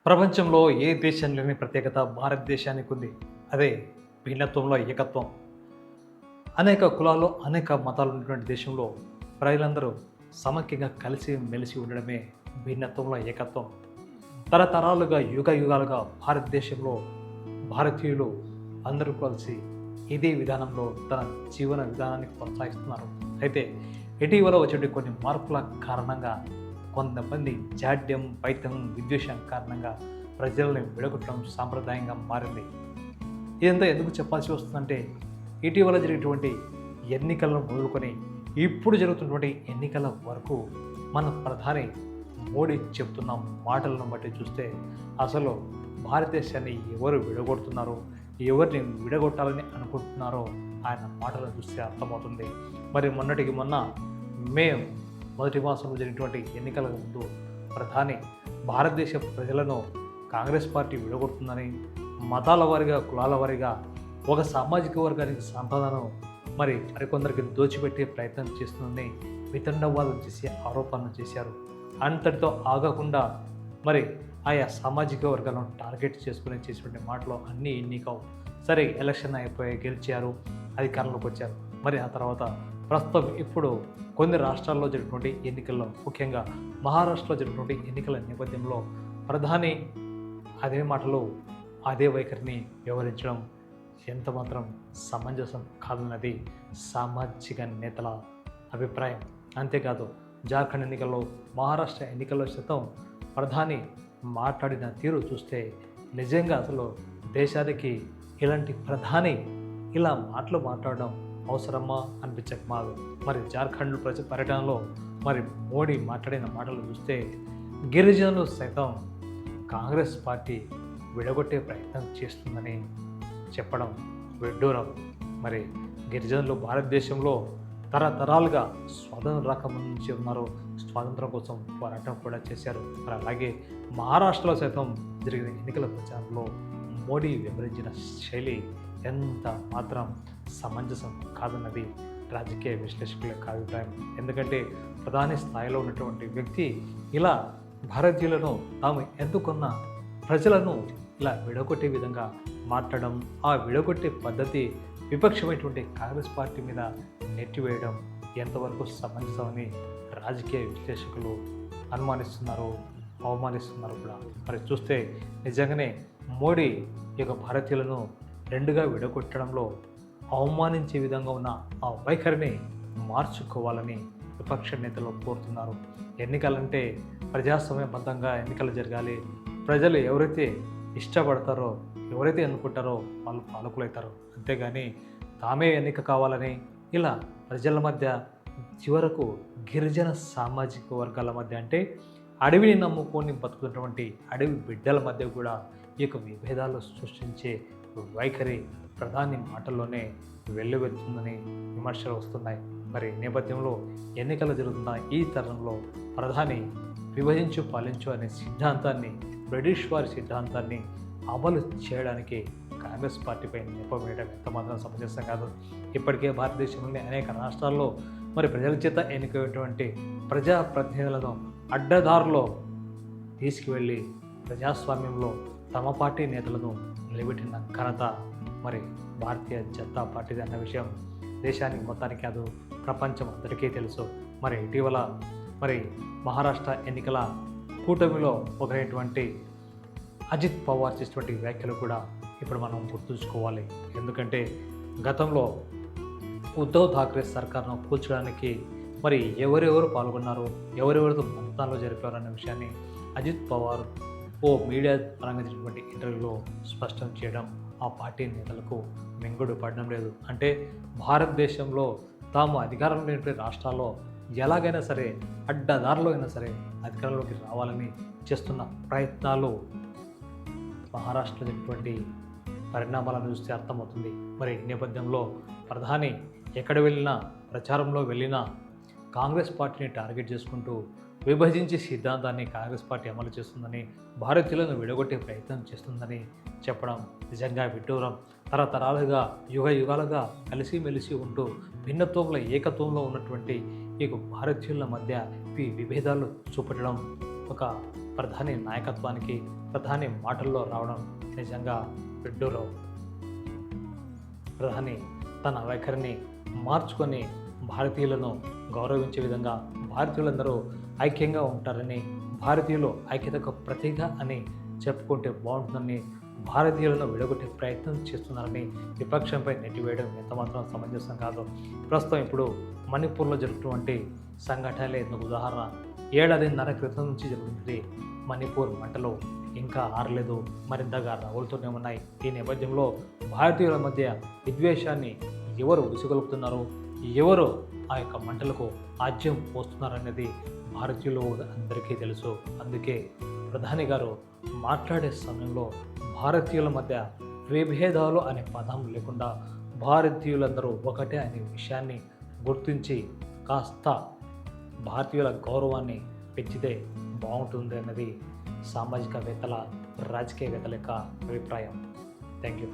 ప్రపంచంలో ఏ దేశం లేని ప్రత్యేకత భారతదేశానికి ఉంది. అదే భిన్నత్వంలో ఏకత్వం. అనేక కులాలు, అనేక మతాలు ఉన్నటువంటి దేశంలో ప్రజలందరూ సమైక్యంగా కలిసి మెలిసి ఉండడమే భిన్నత్వంలో ఏకత్వం. తరతరాలుగా యుగ యుగాలుగా భారతదేశంలో భారతీయులు అందరూ కలిసి ఇదే విధానంలో తన జీవన విధానాన్ని కొనసాగిస్తున్నారు. అయితే ఇటీవల వచ్చే కొన్ని మార్పుల కారణంగా కొంతమంది జాడ్యం, పైత్యం, విద్వేషం కారణంగా ప్రజల్ని విడగొట్టడం సాంప్రదాయంగా మారింది. ఇదంతా ఎందుకు చెప్పాల్సి వస్తుందంటే ఇటీవల జరిగినటువంటి ఎన్నికలను మొదలుకొని ఇప్పుడు జరుగుతున్నటువంటి ఎన్నికల వరకు మన ప్రధాని మోడీ చెప్తున్న మాటలను బట్టి చూస్తే అసలు భారతదేశాన్ని ఎవరు విడగొడుతున్నారో, ఎవరిని విడగొట్టాలని అనుకుంటున్నారో ఆయన మాటలను చూస్తే అర్థమవుతుంది. మరి మొన్నటికి మొన్న మే మొదటి మాసంలో జరిగినటువంటి ఎన్నికల ముందు ప్రధాని భారతదేశ ప్రజలను కాంగ్రెస్ పార్టీ విడగొడుతుందని, మతాల వారిగా, కులాల వారిగా ఒక సామాజిక వర్గానికి సంపదను మరికొందరికి దోచిపెట్టే ప్రయత్నం చేస్తుందని వితండవాదం చేసి ఆరోపణలు చేశారు. అంతటితో ఆగకుండా ఆయా సామాజిక వర్గాలను టార్గెట్ చేసుకుని చేసినటువంటి మాటలు అన్నీ ఎన్నికవు. సరే, ఎలక్షన్ అయిపోయి గెలిచారు, అధికారంలోకి వచ్చారు. ఆ తర్వాత ప్రస్తుతం ఇప్పుడు కొన్ని రాష్ట్రాల్లో జరిగినటువంటి ఎన్నికల్లో, ముఖ్యంగా మహారాష్ట్రలో జరిగినటువంటి ఎన్నికల నేపథ్యంలో ప్రధాని అదే మాటలు, అదే వైఖరిని వ్యవహరించడం ఎంత మాత్రం సమంజసం కాదన్నది సామాజిక నేతల అభిప్రాయం. అంతేకాదు, జార్ఖండ్ ఎన్నికల్లో, మహారాష్ట్ర ఎన్నికల్లో సైతం ప్రధాని మాట్లాడిన తీరు చూస్తే నిజంగా అసలు దేశానికి ఇలాంటి ప్రధాని ఇలా మాట్లాడడం అవసరమా అనిపించక మాదు. జార్ఖండ్ పర్యటనలో మోడీ మాట్లాడిన మాటలు చూస్తే గిరిజనులు సైతం కాంగ్రెస్ పార్టీ విడగొట్టే ప్రయత్నం చేస్తుందని చెప్పడం విడ్డూరం. గిరిజనులు భారతదేశంలో తరతరాలుగా స్వాతంత్రం రాకముందు నుంచి ఉన్నారు, స్వాతంత్రం కోసం పోరాటం కూడా చేశారు. అలాగే మహారాష్ట్రలో సైతం జరిగిన ఎన్నికల ప్రచారంలో మోడీ వివరించిన శైలి ఎంత మాత్రం సమంజసం కాదన్నది రాజకీయ విశ్లేషకుల యొక్క అభిప్రాయం. ఎందుకంటే ప్రధాని స్థాయిలో ఉన్నటువంటి వ్యక్తి ఇలా భారతీయులను తాము ఎన్నుకున్న ప్రజలను ఇలా విడగొట్టే విధంగా మాట్లాడడం, ఆ విడగొట్టే పద్ధతి విపక్షమైనటువంటి కాంగ్రెస్ పార్టీ మీద నెట్టివేయడం ఎంతవరకు సమంజసమని రాజకీయ విశ్లేషకులు అనుమానిస్తున్నారు, అవమానిస్తున్నారు కూడా. చూస్తే నిజంగానే మోడీ యొక్క భారతీయులను రెండుగా విడగొట్టడంలో అవమానించే విధంగా ఉన్న ఆ వైఖరిని మార్చుకోవాలని విపక్ష నేతలు కోరుతున్నారు. ఎన్నికలంటే ప్రజాస్వామ్యబద్ధంగా ఎన్నికలు జరగాలి, ప్రజలు ఎవరైతే ఇష్టపడతారో, ఎవరైతే ఎన్నుకుంటారో వాళ్ళు పాలకులవుతారు. అంతేగాని తామే ఎన్నిక కావాలని ఇలా ప్రజల మధ్య, చివరకు గిరిజన సామాజిక వర్గాల మధ్య, అంటే అడవిని నమ్ముకొని బతుకుతున్నటువంటి అడవి బిడ్డల మధ్య కూడా ఈ యొక్క విభేదాలు సృష్టించే వైఖరి ప్రధాని మాటల్లోనే వెల్లువెత్తుందని విమర్శలు వస్తున్నాయి. నేపథ్యంలో ఎన్నికలు జరుగుతున్న ఈ తరుణంలో ప్రధాని విభజించు పాలించు అనే సిద్ధాంతాన్ని, బ్రిటిష్ వారి సిద్ధాంతాన్ని అమలు చేయడానికి కాంగ్రెస్ పార్టీపై నెపవేయడం ఎంత మాత్రం సమంజసం కాదు. ఇప్పటికే భారతదేశంలోని అనేక రాష్ట్రాల్లో ప్రజల చేత ఎన్నికైనటువంటి ప్రజాప్రతినిధులను అడ్డదారులో తీసుకువెళ్ళి ప్రజాస్వామ్యంలో తమ పార్టీ నేతలను నిలబెట్టిన ఘనత భారతీయ జనతా పార్టీది అన్న విషయం దేశానికి మొత్తానికి కాదు, ప్రపంచం అందరికీ తెలుసు. ఇటీవల మహారాష్ట్ర ఎన్నికల కూటమిలో ఒకరైనటువంటి అజిత్ పవార్ చేసినటువంటి వ్యాఖ్యలు కూడా ఇప్పుడు మనం గుర్తుంచుకోవాలి. ఎందుకంటే గతంలో ఉద్ధవ్ ఠాక్రే సర్కార్ను కూల్చడానికి ఎవరెవరు పాల్గొన్నారు, ఎవరెవరితో మంత్రాలు జరిపారు అనే విషయాన్ని అజిత్ పవార్ ఓ మీడియా పరంగా జరిగినటువంటి ఇంటర్వ్యూలో స్పష్టం చేయడం ఆ పార్టీ నేతలకు మింగుడు పడడం లేదు. అంటే భారతదేశంలో తాము అధికారంలో లేనటువంటి రాష్ట్రాల్లో ఎలాగైనా సరే, అడ్డదారిలో అయినా సరే అధికారంలోకి రావాలని చేస్తున్న ప్రయత్నాలు మహారాష్ట్రలో జరిగినటువంటి పరిణామాలను చూస్తే అర్థమవుతుంది. ఈ నేపథ్యంలో ప్రధాని ఎక్కడ వెళ్ళినా, ప్రచారంలో వెళ్ళినా కాంగ్రెస్ పార్టీని టార్గెట్ చేసుకుంటూ విభజించే సిద్ధాంతాన్ని కాంగ్రెస్ పార్టీ అమలు చేస్తుందని, భారతీయులను విడగొట్టే ప్రయత్నం చేస్తుందని చెప్పడం నిజంగా విడ్డూరం. తరతరాలుగా, యుగ యుగాలుగా కలిసిమెలిసి ఉంటూ భిన్నత్వంలో ఏకత్వంలో ఉన్నటువంటి ఈ భారతీయుల మధ్య ఈ విభేదాలు చూపెట్టడం ఒక ప్రధాని నాయకత్వానికి, ప్రధాని మాటల్లో రావడం నిజంగా విడ్డూరం. ప్రధాని తన వైఖరిని మార్చుకొని భారతీయులను గౌరవించే విధంగా భారతీయులందరూ ఐక్యంగా ఉంటారని, భారతీయులు ఐక్యతకు ప్రతీక అని చెప్పుకుంటే బాగుంటుందని, భారతీయులను విడగొట్టే ప్రయత్నం చేస్తున్నారని విపక్షంపై నెట్టివేయడం ఎంతమాత్రం సమంజసం కాదు. ప్రస్తుతం ఇప్పుడు మణిపూర్లో జరుగుతున్నటువంటి సంఘటనలే ఇందుకు ఉదాహరణ. 1.5 ఏళ్ల క్రితం నుంచి జరుగుతుంది. మణిపూర్ మంటలు ఇంకా ఆరలేదు, మరింతగా రగులుతూనే ఉన్నాయి. ఈ నేపథ్యంలో భారతీయుల మధ్య విద్వేషాన్ని ఎవరు ఉసుగొలుపుతున్నారు, ఎవరు ఆ యొక్క మంటలకు ఆజ్యం పోస్తున్నారనేది భారతీయులు అందరికీ తెలుసు. అందుకే ప్రధాని గారు మాట్లాడే సమయంలో భారతీయుల మధ్య విభేదాలు అనే పదం లేకుండా భారతీయులందరూ ఒకటే అనే విషయాన్ని గుర్తించి కాస్త భారతీయుల గౌరవాన్ని పెంచితే బాగుంటుంది అన్నది సామాజికవేత్తల, రాజకీయవేత్తల యొక్క అభిప్రాయం. Thank you.